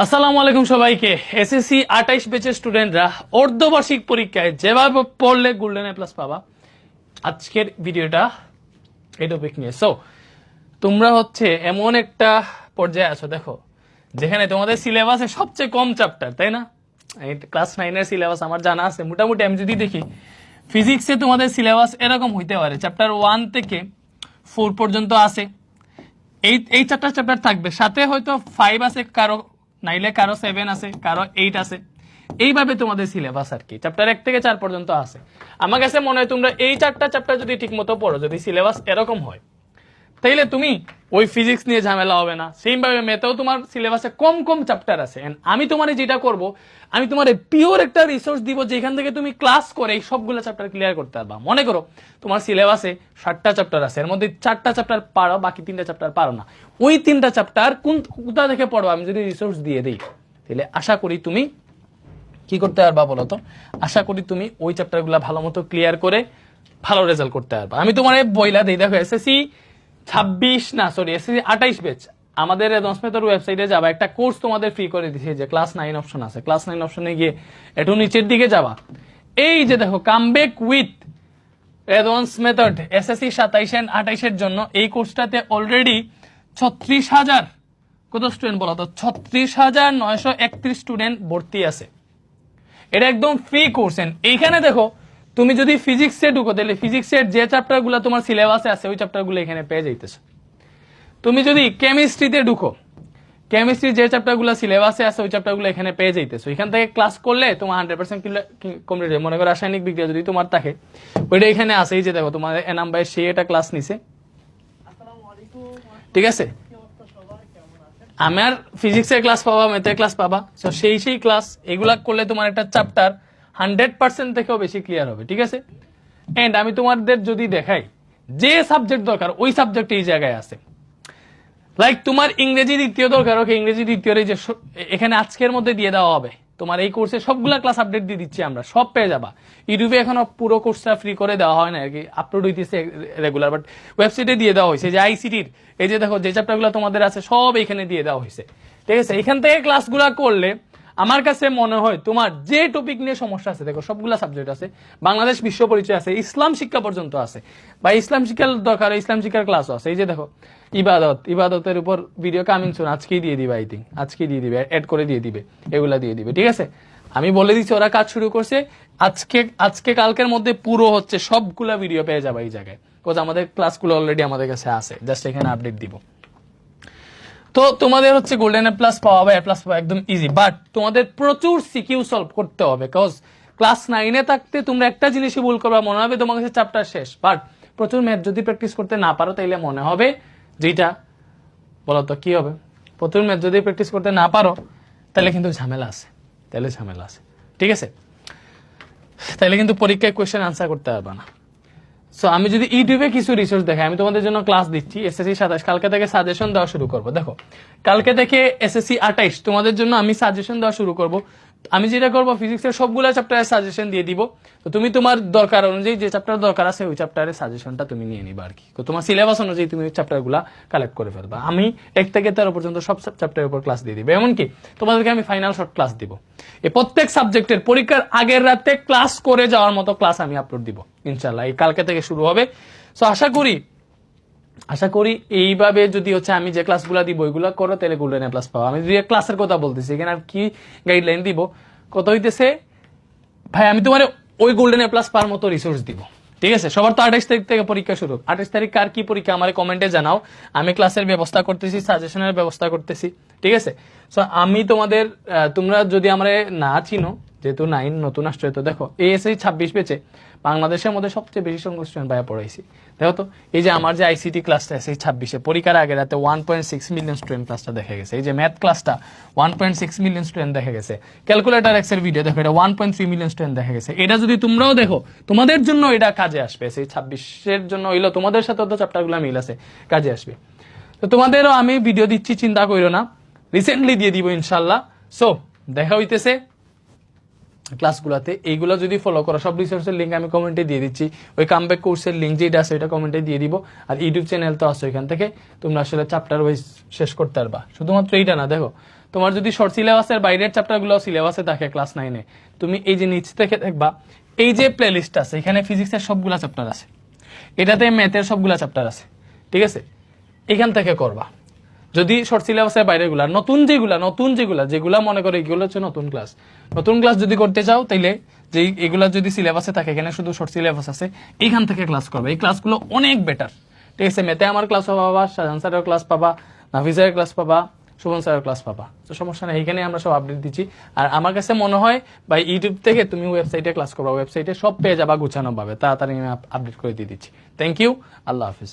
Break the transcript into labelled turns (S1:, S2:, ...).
S1: আসসালামু আলাইকুম সবাইকে। এসএসসি 28 ব্যাচের স্টুডেন্টরা অর্ধবার্ষিক পরীক্ষায় যেভাবে পড়লে গোল্ডেন এ প্লাস পাবা, আজকের ভিডিওটা এই টপিক নিয়ে। সো তোমরা হচ্ছে এমন একটা পর্যায়ে আছো, দেখো, যেখানে তোমাদের সিলেবাসে সবচেয়ে কম চ্যাপ্টার, তাই না? ক্লাস 9 এর সিলেবাস আমার জানা আছে মোটামুটি। আমি যদি দেখি ফিজিক্সে তোমাদের সিলেবাস এরকম হইতে পারে, চ্যাপ্টার 1 থেকে 4 পর্যন্ত আছে, এই চারটা চ্যাপ্টার থাকবে, সাথে হয়তো 5 আছে কারো, নাইলে কারো 7 আছে, কারো 8 আছে, এইভাবে তোমাদের সিলেবাস আর কি। চ্যাপ্টার 1 থেকে 4 পর্যন্ত আছে। আমার কাছে মনে হয় তোমরা এই চারটা চ্যাপ্টার যদি ঠিক মতো পড়ো, যদি সিলেবাস এরকম হয়, তাইলে তুমি ওই ফিজিক্স নিয়ে ঝামেলা হবে না। সেইভাবে ম্যাথেও তোমার সিলেবাসে কম কম চ্যাপ্টার আছে। আমি তোমার যেটা করব, আমি তোমার পিওর একটা রিসোর্স দিব যেখান থেকে তুমি ক্লাস করে এই সবগুলো চ্যাপ্টার ক্লিয়ার করতে পারবা। মনে করো তোমার সিলেবাসে 7টা চ্যাপ্টার আছে, এর মধ্যে 4টা চ্যাপ্টার পারো, বাকি 3টা চ্যাপ্টার পারো না। ওই 3টা চ্যাপ্টার কোথা থেকে পড়ো আমি যদি রিসোর্স দিয়ে দিই, তাহলে আশা করি তুমি কি করতে পারবা বলতো? আশা করি তুমি ওই চ্যাপ্টারগুলো ভালো মতো ক্লিয়ার করে ভালো রেজাল্ট করতে পারবা। আমি তোমার বইলা দিই, দেখো এসএসসি 28 ব্যাচ আমাদের এডভান্সমেন্টের ওয়েবসাইটে যাবা, একটা কোর্স তোমাদের ফ্রি করে দিয়েছে, যে ক্লাস 9 অপশন আছে। ক্লাস 9 অপশনে গিয়ে একটু নিচের দিকে যাবা, এই যে দেখো comeback with advance method SSC 27 and 28 এর জন্য এই কোর্সটাতে অলরেডি 36,000 কত স্টুডেন্ট বলো তো? 36,931 স্টুডেন্ট ভর্তি আছে। এটা একদম ফ্রি কোর্স। এইখানে দেখো তুমি যদি ফিজিক্সে ঢুকো, তাহলে ফিজিক্সের যে চ্যাপ্টার গুলো তোমার সিলেবাসে আছে ওই চ্যাপ্টার গুলো এখানে পেয়ে যাইতেছো। তুমি যদি কেমিস্ট্রিতে ঢুকো, কেমিস্ট্রি যে চ্যাপ্টার গুলো সিলেবাসে আছে ওই চ্যাপ্টার গুলো এখানে পেয়ে যাইতেছো। এখান থেকে ক্লাস করলে তোমার 100% কমপ্লিট হয়। মনে করো রাসায়নিক বিক্রিয়া যদি তোমার থাকে, ওইটা এখানে আছে। এই যে দেখো তোমার এনাম ভাই সে এটা ক্লাস নিছে, ঠিক আছে? আমার ফিজিক্সের ক্লাস পাবা, ম্যাথের ক্লাস পাবা। সো সেই ক্লাস এগুলা করলে তোমার একটা চ্যাপ্টার 100% থেকেও বেশি ক্লিয়ার হবে, ঠিক আছে? এন্ড আমি তোমাদের যদি দেখাই যে সাবজেক্ট দরকার ওই সাবজেক্ট এই জায়গায় আছে। লাইক তোমার ইংরেজি দ্বিতীয় দরকার, ওকে, ইংরেজি দ্বিতীয় এই যে এখানে আজকের মধ্যে দিয়ে দেওয়া হবে। তোমার এই কোর্সে সবগুলা ক্লাস আপডেট দিয়ে দিচ্ছি আমরা, সব পেয়ে যাবা। ইউটিউবে এখনো পুরো কোর্সটা ফ্রি করে দেওয়া হয় না আর কি, আপলোড হইতেছে রেগুলার, বাট ওয়েবসাইটে দিয়ে দেওয়া হয়েছে। যে আইসিটির এই যে দেখো যে চ্যাপ্টারগুলো তোমাদের আছে সব এখানে দিয়ে দেওয়া হয়েছে, ঠিক আছে? এখান থেকে ক্লাসগুলা করলে আমার কাছে মনে হয় তোমার যে টপিক নিয়ে সমস্যা আছে, দেখো সবগুলা সাবজেক্ট আছে, বাংলাদেশ বিশ্ব পরিচয় আছে, ইসলাম শিক্ষা পর্যন্ত আছে, বা ইসলাম শিক্ষার দরকার ইসলাম শিক্ষার ক্লাসও আছে। এই যে দেখো ইবাদতের উপর ভিডিও কামিং সুন, আজকেই দিয়ে দিবে, আই থিঙ্ক আজকেই দিয়ে দিবে, অ্যাড করে দিয়ে দিবে, এগুলা দিয়ে দিবে, ঠিক আছে? আমি বলে দিচ্ছি ওরা কাজ শুরু করছে আজকে কালকের মধ্যে পুরো হচ্ছে সবগুলা ভিডিও পেয়ে যাবে এই জায়গায়, বিকজ আমাদের ক্লাসগুলো অলরেডি আমাদের কাছে আছে, জাস্ট এখানে আপডেট দিব। তো তোমাদের হচ্ছে গোল্ডেন এ প্লাস পাওয়া বা এ প্লাস পাওয়া একদম ইজি, বাট তোমাদের প্রচুর সিকিউ সলভ করতে হবে। বিকজ ক্লাস 9 থাকতে তোমরা একটা জিনিসই ভুল করবা, মনে হবে তোমার কাছে চ্যাপ্টার শেষ, বাট প্রচুর ম্যাথ যদি প্র্যাকটিস করতে না পারো তাইলে মনে হবে যেটা বলতো কি হবে, প্রচুর ম্যাথ যদি প্র্যাকটিস করতে না পারো তাহলে কিন্তু ঝামেলা আছে, ঠিক আছে? তাহলে কিন্তু পরীক্ষায় কোয়েশ্চেন আনসার করতে পারবা না। সো আমি যদি ইউটিউবে কিছু রিসোর্স দেখাই, আমি তোমাদের জন্য ক্লাস দিচ্ছি এসএসসি 27, কালকে থেকে সাজেশন দেওয়া শুরু করবো। দেখো কালকে থেকে এসএসসি 28 তোমাদের জন্য আমি সাজেশন দেওয়া শুরু করব। আমি যেটা করবো, ফিজিক্সের সবগুলো চ্যাপ্টারের সাজেশন দিয়ে দিব। তো তুমি তোমার দরকার অনুযায়ী যে চ্যাপ্টার দরকার আছে ওই চ্যাপ্টারের সাজেশনটা তুমি নিয়ে নিবা আর কি। তো তোমার সিলেবাস অনুযায়ী তুমি চ্যাপ্টারগুলো কালেক্ট করে ফেলবা। আমি 1 থেকে 13 পর্যন্ত সব চ্যাপ্টারের উপর ক্লাস দিয়ে দিব। এমনকি তোমাদেরকে আমি ফাইনাল শর্ট ক্লাস দিব। এই প্রত্যেক সাবজেক্টের পরীক্ষার আগের রাতে ক্লাস করে যাওয়ার মতো ক্লাস আমি আপলোড দিব ইনশাল্লাহ। এই কালকে থেকে শুরু হবে। সো আশা করি এইভাবে যদি হচ্ছে আমি যে ক্লাসগুলো দিব ওইগুলো করো, তাহলে গোল্ডেন এ প্লাস পাবো। আমি যদি ক্লাসের কথা বলতেছি, এখানে আর কি গাইডলাইন দিব, কত হইতেছে ভাই, আমি তোমার ওই গোল্ডেন এ প্লাস পাওয়ার মতো রিসোর্স দিব, ঠিক আছে? সবার তো 28 তারিখ থেকে পরীক্ষা শুরু। 28 তারিখ কার কি পরীক্ষা আমার কমেন্টে জানাও। আমি ক্লাসের ব্যবস্থা করতেছি, সাজেশনের ব্যবস্থা করতেছি, ঠিক আছে? সো আমি তোমাদের, তোমরা যদি আমরা না চিনো, যেহেতু 9 নতুন আসছে, তো দেখো এই এসএসসি 26 পেয়েছে বাংলাদেশের মধ্যে সবচেয়ে বেশি সংখ্যক স্টুডেন্ট ভাইয়া পড়াইছি। দেখো তো এই যে আমার যে আইসিটি ক্লাসটা আছে 26-এ পরীক্ষার আগে রাতে 1.6 মিলিয়ন স্টুডেন্ট ক্লাসটা দেখা গেছে। এই যে ম্যাথ ক্লাসটা 1.6 মিলিয়ন স্টুডেন্ট দেখা গেছে। ক্যালকুলেটর এক্স এর ভিডিও দেখো, এটা 1.3 মিলিয়ন স্টুডেন্ট দেখা গেছে। এটা যদি তোমরাও দেখো তোমাদের জন্য এটা কাজে আসবে। সেই 26-এর জন্য হইলো, তোমাদের সাথে তো চ্যাপ্টারগুলো মিল আছে, কাজে আসবে। তো তোমাদেরও আমি ভিডিও দিচ্ছি, চিন্তা করো না, রিসেন্টলি দিয়ে দিব ইনশাল্লাহ। সো দেখা হইতেছে ক্লাসগুলোতে। এইগুলো যদি ফলো করো, সব রিসোর্সের লিঙ্ক আমি কমেন্টে দিয়ে দিচ্ছি। ওই কামব্যাক কোর্সের লিঙ্ক যেটা আছে ওইটা কমেন্টে দিয়ে দিব। আর ইউটিউব চ্যানেল তো আছে, ওইখান থেকে তোমরা আসলে চ্যাপ্টার ওয়াইজ শেষ করতে পারবা। শুধুমাত্র এইটা না, দেখো তোমার যদি শর্ট সিলেবাসের বাইরের চ্যাপ্টারগুলো সিলেবাসে থাকে ক্লাস 9-এ, তুমি এই যে নিচ থেকে দেখবা এই যে প্লেলিস্ট আছে, এখানে ফিজিক্সের সবগুলা চ্যাপ্টার আছে, এটাতে ম্যাথের সবগুলা চ্যাপ্টার আছে, ঠিক আছে? এখান থেকে করবা। যদি শর্ট সিলেবাসের বাইরেগুলা, নতুন যেগুলা মনে করো এগুলো হচ্ছে নতুন ক্লাস যদি করতে চাও, তাইলে যে এগুলা যদি সিলেবাসে থাকে, এখানে শুধু শর্ট সিলেবাস আছে, এখান থেকে ক্লাস করবে। এই ক্লাসগুলো অনেক বেটার, ঠিক আছে? ম্যাথে আমার ক্লাস পাবা, শাহজাহান স্যারের ক্লাস পাবা, নাফিজের ক্লাস পাবা, সুমন স্যারের ক্লাস পাবা। তো সমস্যা নেই, এখানে আমরা সব আপডেট দিচ্ছি। আর আমার কাছে মনে হয় বা ইউটিউব থেকে তুমি ওয়েবসাইটে ক্লাস করবা, ওয়েবসাইটে সব পেয়ে যাবা গুছানো ভাবে, তাড়াতাড়ি আমি আপডেট করে দিয়ে দিচ্ছি। থ্যাংক ইউ, আল্লাহ হাফিজ।